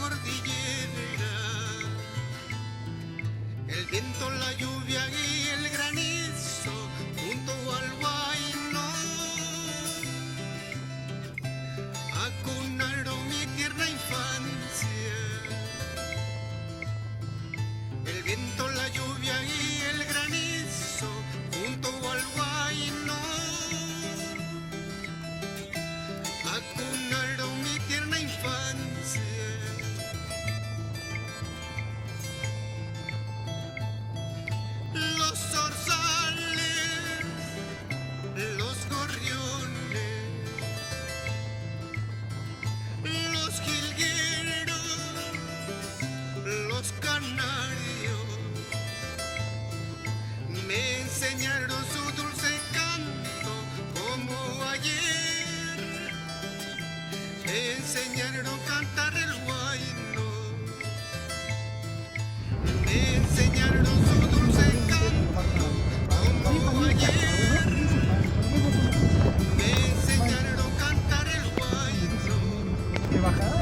cordillera, el viento, la lluvia y el granizo junto al Huayno acunaron mi tierna infancia. El viento, la lluvia y el granizo junto al Huayno acunaron mi tierna infancia. Los zorzales, los gorriones, los jilgueros, los canarios me enseñaron su dulce canto como ayer. Me enseñaron a cantar el huayno, me enseñaron su dulce canto como ayer. Me enseñaron a cantar el huayno. ¿Qué bajada?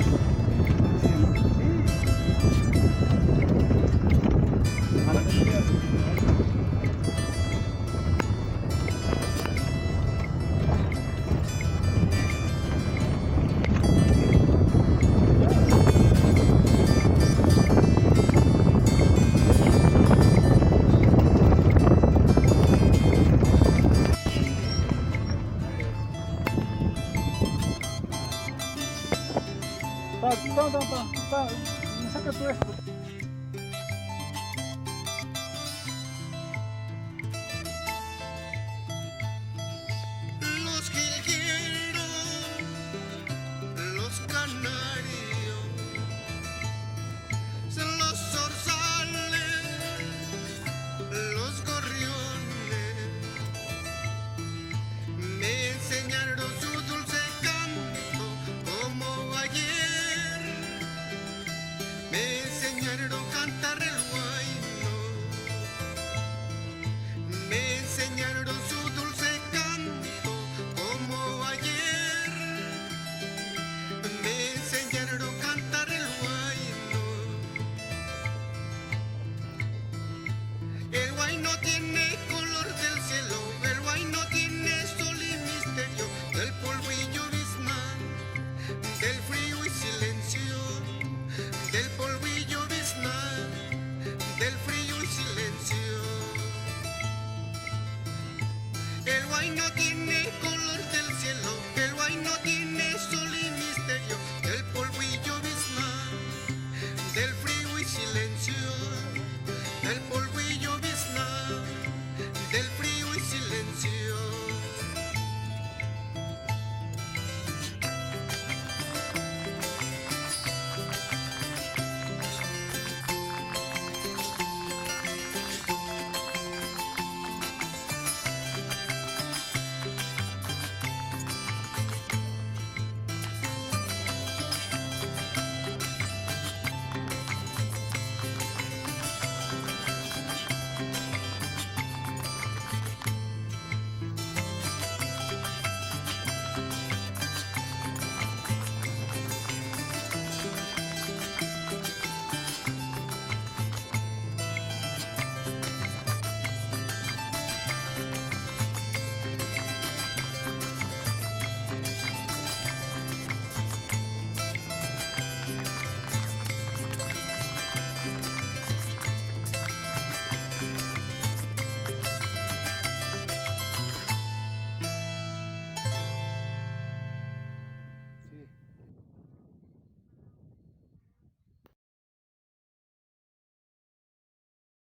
Saca tú esto.